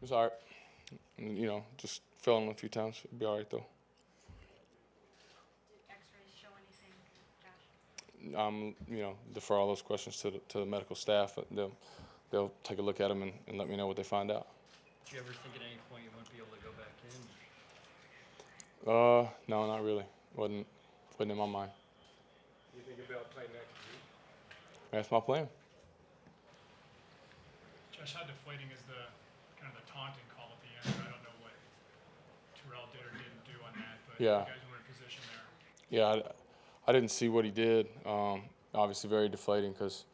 was all right. Just fell on a few times. It'll be all right, though. Did X-rays show anything, Josh? Defer all those questions to the medical staff. They'll take a look at them and let me know what they find out. Did you ever think at any point you wouldn't be able to go back in? No, not really. Wasn't in my mind. You think about playing next week? That's my plan. Josh, how deflating is the kind of the taunting call at the end? I don't know what Terrell did or didn't do on that, but Yeah. you guys were in position there. Yeah, I didn't see what he did. Obviously, very deflating because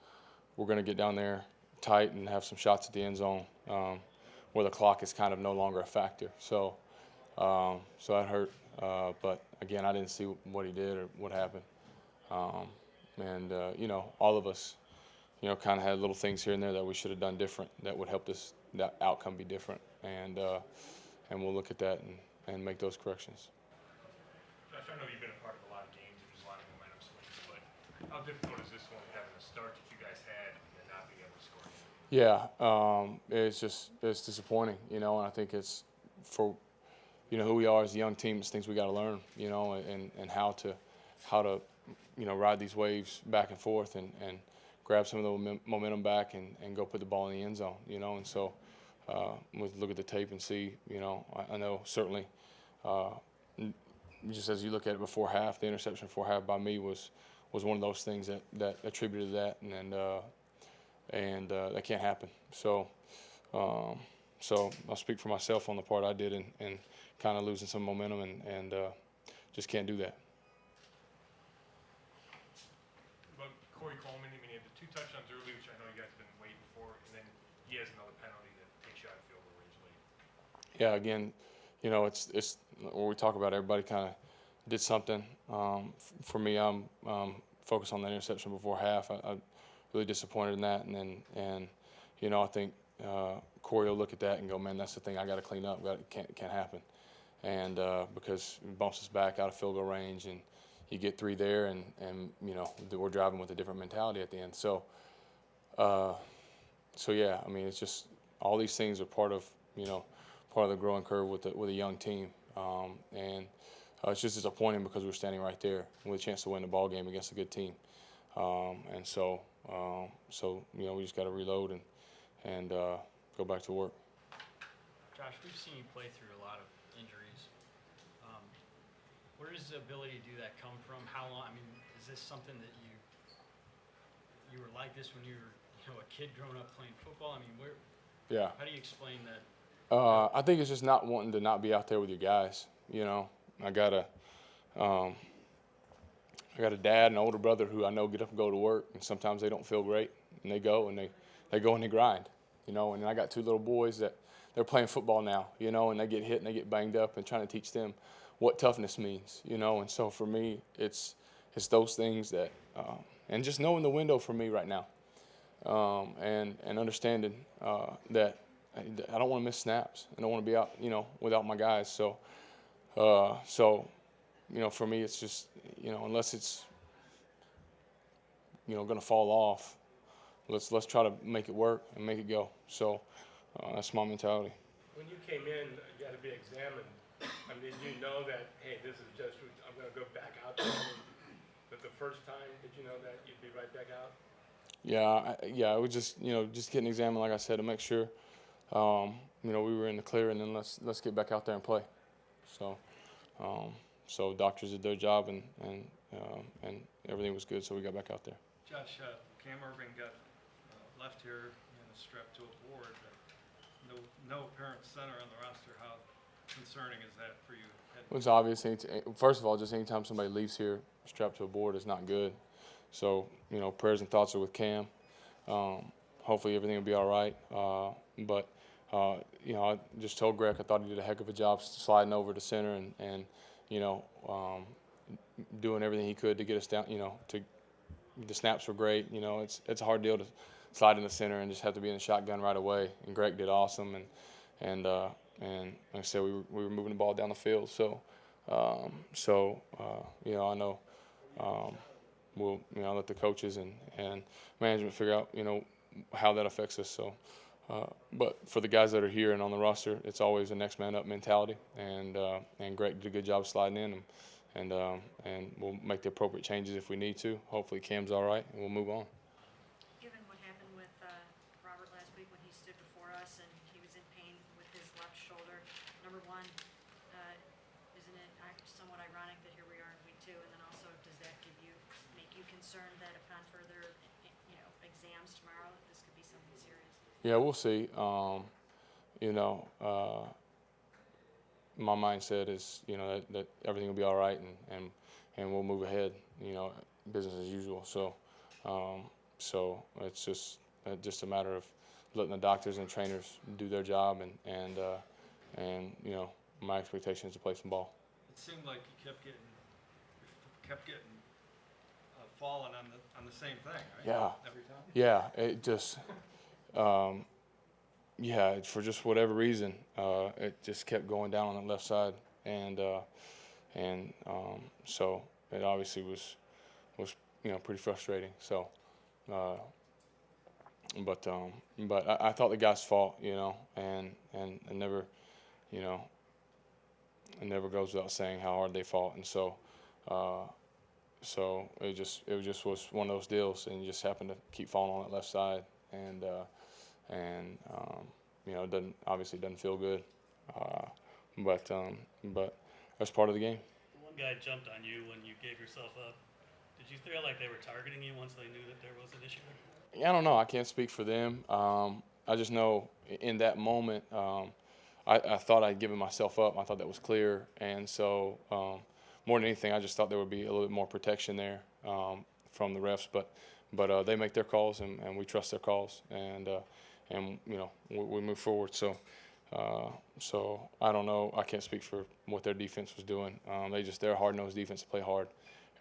we're going to get down there tight and have some shots at the end zone where the clock is kind of no longer a factor. So that hurt. But again, I didn't see what he did or what happened. All of us, kind of had little things here and there that we should have done different that would help that outcome be different. And we'll look at that and make those corrections. Josh, I know you've been a part of a lot of games and there's a lot of momentum swings, but how difficult is this one having the start that you guys had and not being able to score? Yeah, it's disappointing, and I think it's for who we are as a young team. It's things we got to learn, and how to ride these waves back and forth and grab some of the momentum back and go put the ball in the end zone, and so we'll look at the tape and see, I know certainly just as you look at it before half, the interception before half by me was one of those things that attributed to that, and that can't happen. So I'll speak for myself on the part I did and kind of losing some momentum and just can't do that. About Corey Coleman, I mean, he had the 2 touchdowns early, which I know you guys have been waiting for, and then he has another penalty that takes you out of field goal range late. Yeah, again, it's when we talk about it, everybody kind of did something. For me, I'm focused on that interception before half. I'm really disappointed in that, and I think Corey will look at that and go, man, that's the thing I got to clean up. It can't happen, and because it bumps us back out of field goal range, and you get 3 there, and we're driving with a different mentality at the end. So yeah, I mean, it's just all these things are part of the growing curve with a young team, and it's just disappointing because we're standing right there with a chance to win the ball game against a good team, and so we just got to reload and go back to work. Josh, we've seen you play through a lot of injuries. Where does the ability to do that come from? How long? I mean, is this something that you were like this when you were a kid growing up playing football? I mean, Yeah. how do you explain that? I think it's just not wanting to not be out there with your guys. I got a dad and older brother who I know get up and go to work, and sometimes they don't feel great, and they go and they grind, and then I got 2 little boys that they're playing football now, and they get hit and they get banged up, and trying to teach them what toughness means, and so for me it's those things that and just knowing the window for me right now, and understanding that I don't want to miss snaps. I don't want to be out, without my guys. So, for me, it's just, unless it's, going to fall off, let's try to make it work and make it go. So, that's my mentality. When you came in, you had to be examined. I mean, did you know that, hey, this is just, I'm going to go back out there? But the first time, did you know that you'd be right back out? Yeah, I was just, just getting examined, like I said, to make sure, we were in the clear, and then let's get back out there and play. So doctors did their job, and everything was good, so we got back out there. Josh, Cam Irving got left here strapped to a board. No apparent center on the roster. How concerning is that for you? It's obvious. First of all, just anytime somebody leaves here strapped to a board is not good. So, prayers and thoughts are with Cam. Hopefully everything will be all right. But I just told Greg I thought he did a heck of a job sliding over to center and doing everything he could to get us down. The snaps were great. It's a hard deal to slide in the center and just have to be in the shotgun right away. And Greg did awesome. And like I said, we were moving the ball down the field. So I know. We'll let the coaches and management figure out how that affects us. So But for the guys that are here and on the roster, it's always a next man up mentality. And Greg did a good job sliding in, and we'll make the appropriate changes if we need to. Hopefully Cam's all right, and we'll move on. Given what happened with Robert last week when he stood before us and he was in pain with his left shoulder, number one, isn't it somewhat ironic that here we are in week 2, and then also does that make you concerned that upon further exams tomorrow that this could be something serious? Yeah, we'll see. My mindset is, that everything will be all right, and we'll move ahead. Business as usual. So it's just a matter of letting the doctors and trainers do their job, and my expectation is to play some ball. It seemed like you kept getting falling on the same thing, right? Yeah. Every time? Yeah, it just, for just whatever reason, it just kept going down on the left side, and so it obviously was pretty frustrating. So, but I thought the guys fought, and never, it never goes without saying how hard they fought, and so. So it just was one of those deals, and you just happened to keep falling on that left side, and it doesn't feel good, but that's part of the game. One guy jumped on you when you gave yourself up. Did you feel like they were targeting you once they knew that there was an issue there? Yeah, I don't know. I can't speak for them. I just know in that moment, I thought I'd given myself up. I thought that was clear, and so. More than anything, I just thought there would be a little bit more protection there from the refs, but they make their calls, and we trust their calls, and we move forward. So I don't know. I can't speak for what their defense was doing. They're a hard-nosed defense to play hard,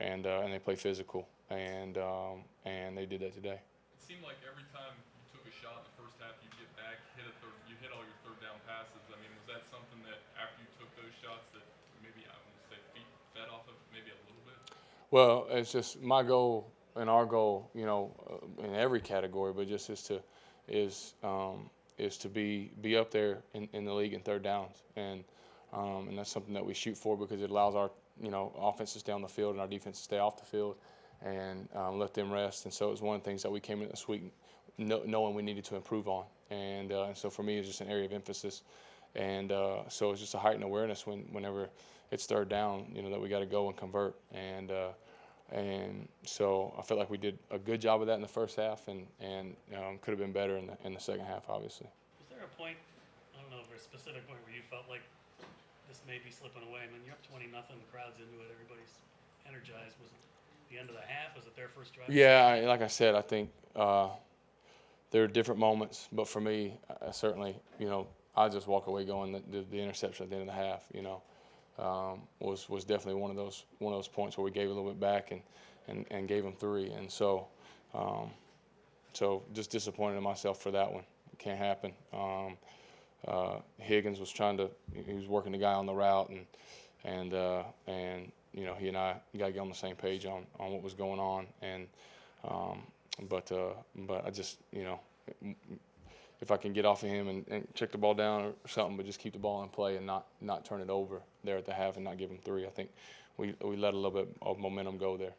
and they play physical, and they did that today. It seemed like every time you took a shot in the first half, you get back, you hit all your third down passes. I mean, was that something that after you took those shots that maybe feet fed off of maybe a little bit? Well, it's just my goal and our goal, in every category, but just is to be up there in the league in third downs, and that's something that we shoot for because it allows our offense to stay on the field and our defense to stay off the field, and let them rest. And so it was one of the things that we came in this week knowing we needed to improve on, and so for me it's just an area of emphasis, and so it's just a heightened awareness whenever it's third down, that we got to go and convert, and so I felt like we did a good job of that in the first half, and could have been better in the second half, obviously. Was there a point, I don't know, for a specific point where you felt like this may be slipping away? I mean, you're up 20-0, the crowd's into it, everybody's energized. Was it the end of the half? Was it their first drive? Yeah, like I said, I think there are different moments, but for me, I certainly, I just walk away going the interception at the end of the half, was definitely one of those points where we gave a little bit back and gave them 3, and so just disappointed in myself for that one. It can't happen. Higgins was he was working the guy on the route, and he and I got to get on the same page on what was going on, and but I just if I can get off of him and check the ball down or something, but just keep the ball in play and not turn it over there at the half and not give him 3. I think we let a little bit of momentum go there.